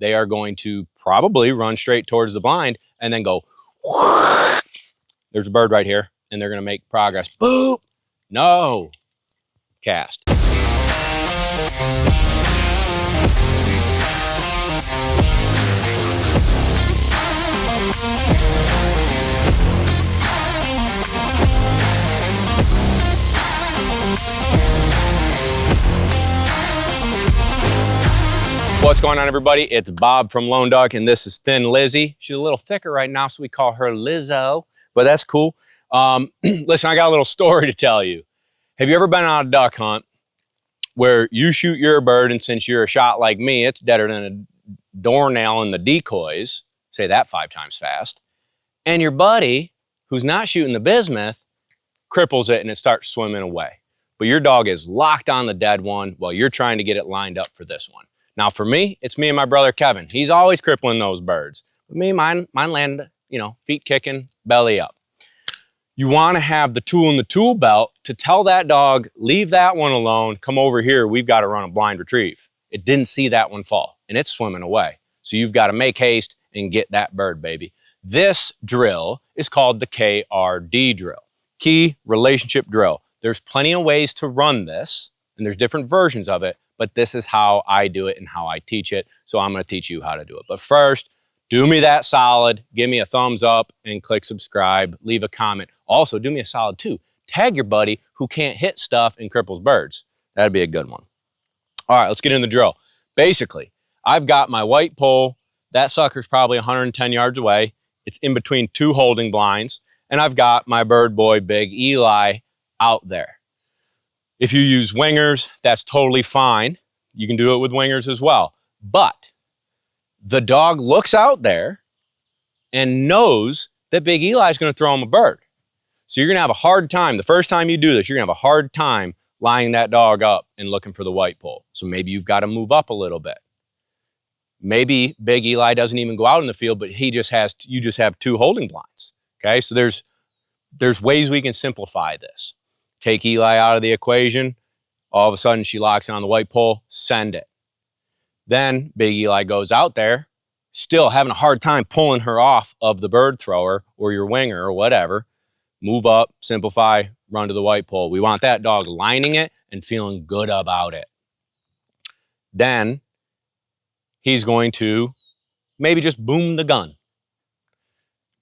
they are going to probably run straight towards the blind and then go, there's a bird right here, and they're gonna make progress. Boop! No. Cast. What's going on, everybody? It's Bob from Lone Duck, and this is Thin Lizzie. She's a little thicker right now, so we call her Lizzo, but that's cool. Listen, I got a little story to tell you. Have you ever been on a duck hunt where you shoot your bird, and since you're a shot like me, it's deader than a doornail in the decoys, say that 5 times fast, and your buddy, who's not shooting the bismuth, cripples it and it starts swimming away. But your dog is locked on the dead one while you're trying to get it lined up for this one. Now for me, it's me and my brother Kevin. He's always crippling those birds. With me, mine land, feet kicking, belly up. You want to have the tool in the tool belt to tell that dog, leave that one alone, come over here, we've got to run a blind retrieve. It didn't see that one fall, and it's swimming away. So you've got to make haste and get that bird, baby. This drill is called the KRD drill, Key Relationship Drill. There's plenty of ways to run this, and there's different versions of it, but this is how I do it and how I teach it. So I'm going to teach you how to do it. But first, do me that solid, give me a thumbs up and click subscribe, leave a comment. Also, do me a solid too. Tag your buddy who can't hit stuff and cripples birds. That'd be a good one. All right, let's get in the drill. Basically, I've got my white pole. That sucker's probably 110 yards away. It's in between 2 holding blinds. And I've got my bird boy, Big Eli, out there. If you use wingers, that's totally fine. You can do it with wingers as well. But the dog looks out there and knows that Big Eli is going to throw him a bird. So you're going to have a hard time. The first time you do this, you're going to have a hard time lining that dog up and looking for the white pole. So maybe you've got to move up a little bit. Maybe Big Eli doesn't even go out in the field, but you just have 2 holding blinds. Okay, so there's ways we can simplify this. Take Eli out of the equation. All of a sudden, she locks in on the white pole. Send it. Then Big Eli goes out there, still having a hard time pulling her off of the bird thrower or your winger or whatever. Move up, simplify, run to the white pole. We want that dog lining it and feeling good about it. Then he's going to maybe just boom the gun.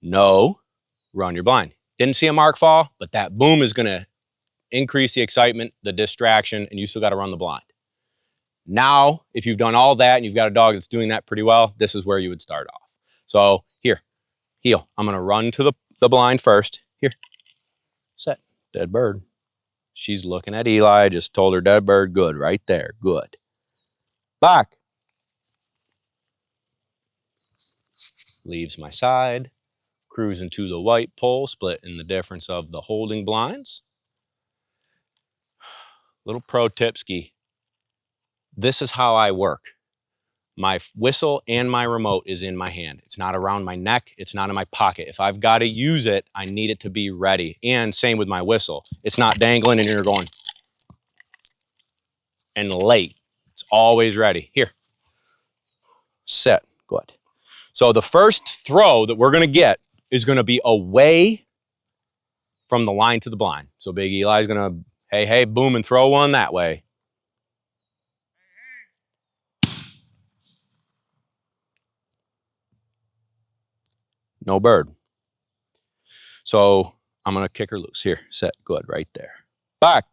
No, run your blind. Didn't see a mark fall, but that boom is going to increase the excitement, the distraction, and you still got to run the blind. Now, if you've done all that and you've got a dog that's doing that pretty well, this is where you would start off. So here, heel. I'm going to run to the blind first. Here, set, dead bird. She's looking at Eli. I just told her dead bird. Good, right there. Good. Back. Leaves my side. Cruising to the white pole, splitting the difference of the holding blinds. Little pro tip ski. This is how I work. My whistle and my remote is in my hand. It's not around my neck. It's not in my pocket. If I've got to use it, I need it to be ready. And same with my whistle. It's not dangling and you're going and late. It's always ready. Here. Set. Good. So the first throw that we're going to get is going to be away from the line to the blind. So Big Eli is going to, hey, boom, and throw one that way. No bird. So I'm going to kick her loose. Here, set, good, right there. Back.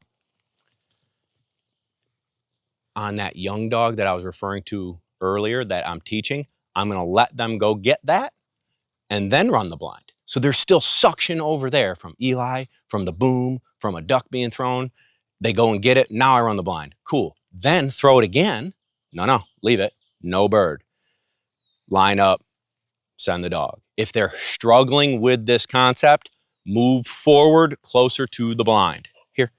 On that young dog that I was referring to earlier that I'm teaching, I'm going to let them go get that and then run the blind. So there's still suction over there from Eli, from the boom, from a duck being thrown. They go and get it. Now I run the blind. Cool. Then throw it again. No, leave it. No bird. Line up, send the dog. If they're struggling with this concept, move forward closer to the blind. Here.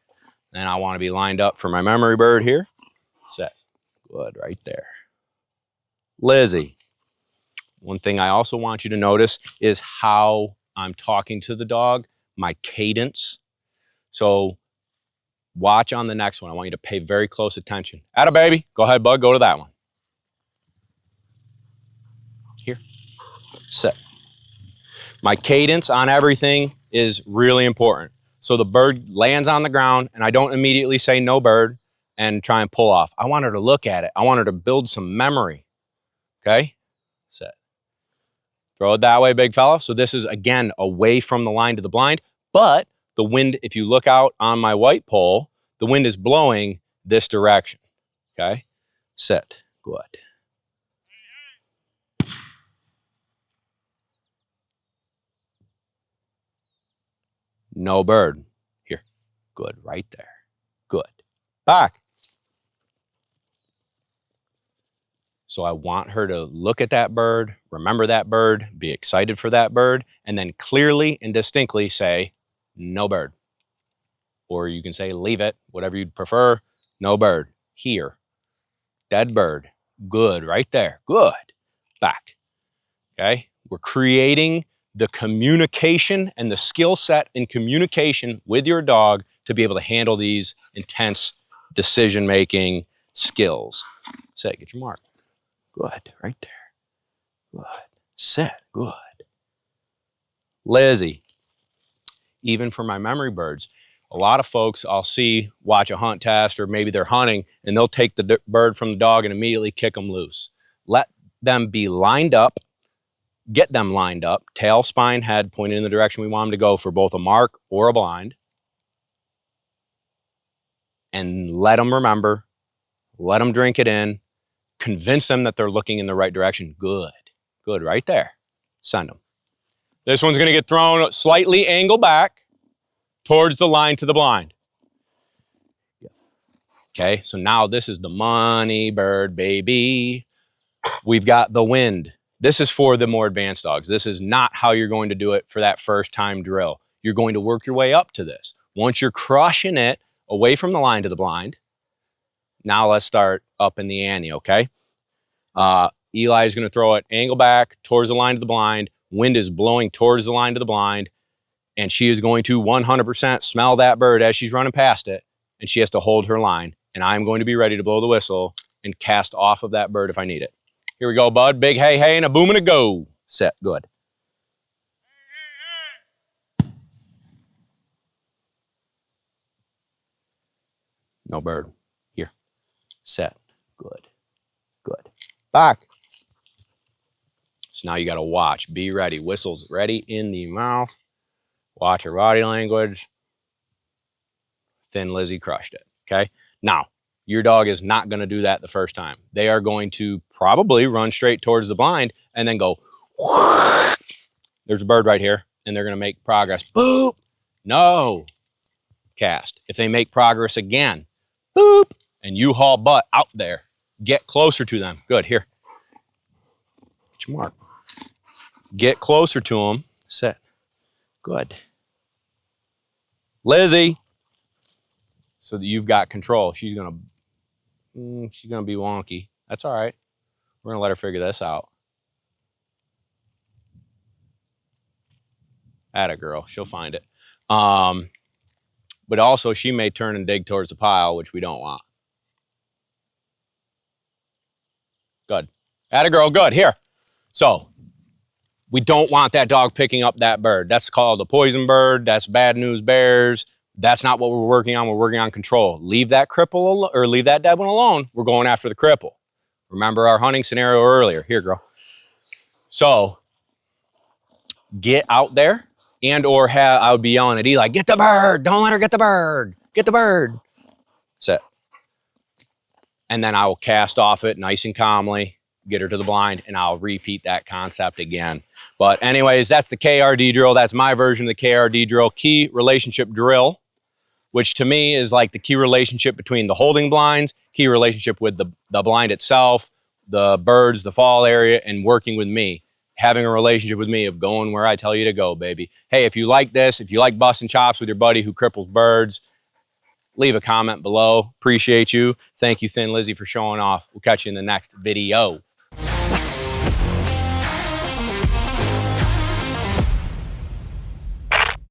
Then I want to be lined up for my memory bird here. Set. Good, right there. Lizzie. One thing I also want you to notice is how I'm talking to the dog, my cadence. So watch on the next one. I want you to pay very close attention. Atta baby. Go ahead, bud. Go to that one. Here. Set. My cadence on everything is really important. So the bird lands on the ground and I don't immediately say no bird and try and pull off. I want her to look at it. I want her to build some memory. Okay? Set. Throw it that way, big fella. So this is, again, away from the line to the blind. But the wind, if you look out on my white pole, the wind is blowing this direction. Okay? Set. Good. No bird. Here. Good. Right there. Good. Back. So I want her to look at that bird, remember that bird, be excited for that bird, and then clearly and distinctly say, no bird. Or you can say, leave it, whatever you'd prefer. No bird. Here. Dead bird. Good. Right there. Good. Back. Okay? We're creating the communication and the skill set in communication with your dog to be able to handle these intense decision-making skills. Set. Get your mark. Good. Right there. Good. Set. Good. Lizzie. Even for my memory birds, a lot of folks I'll see watch a hunt test or maybe they're hunting and they'll take the bird from the dog and immediately kick them loose. Let them be lined up, get them lined up, tail, spine, head pointed in the direction we want them to go for both a mark or a blind. And let them remember, let them drink it in, convince them that they're looking in the right direction. Good. Good. Right there. Send them. This one's going to get thrown slightly angled back towards the line to the blind. Okay, so now this is the money bird, baby. We've got the wind. This is for the more advanced dogs. This is not how you're going to do it for that first time drill. You're going to work your way up to this. Once you're crushing it away from the line to the blind, now let's start up in the ante, okay? Eli is going to throw it angle back towards the line to the blind. Wind is blowing towards the line to the blind. And she is going to 100% smell that bird as she's running past it. And she has to hold her line. And I'm going to be ready to blow the whistle and cast off of that bird if I need it. Here we go, bud. Big hey, hey, and a boom and a go. Set. Good. No bird. Here. Set. Good. Good. Back. So now you got to watch. Be ready. Whistle's ready in the mouth. Watch her body language. Thin Lizzie crushed it. Okay. Now, your dog is not going to do that the first time. They are going to probably run straight towards the blind and then go, whoosh. There's a bird right here, and they're going to make progress. Boop. No. Cast. If they make progress again, boop, and you haul butt out there, get closer to them. Good. Here. Get your mark. Get closer to them. Set. Good. Lizzie. So that you've got control. She's gonna be wonky. That's all right. We're gonna let her figure this out. Atta girl, she'll find it. But also she may turn and dig towards the pile, which we don't want. Good. Atta girl, good. Here. So we don't want that dog picking up that bird. That's called a poison bird. That's bad news bears. That's not what we're working on. We're working on control. Leave that cripple or leave that dead one alone. We're going after the cripple. Remember our hunting scenario earlier. Here, girl. So get out there and or I would be yelling at Eli, get the bird. Don't let her get the bird. Get the bird. Sit. And then I will cast off it nice and calmly, get her to the blind, and I'll repeat that concept again. But anyways, that's the KRD drill. That's my version of the KRD drill, key relationship drill, which to me is like the key relationship between the holding blinds, key relationship with the blind itself, the birds, the fall area, and working with me. Having a relationship with me of going where I tell you to go, baby. Hey, if you like this, if you like busting chops with your buddy who cripples birds, leave a comment below. Appreciate you. Thank you, Thin Lizzie, for showing off. We'll catch you in the next video.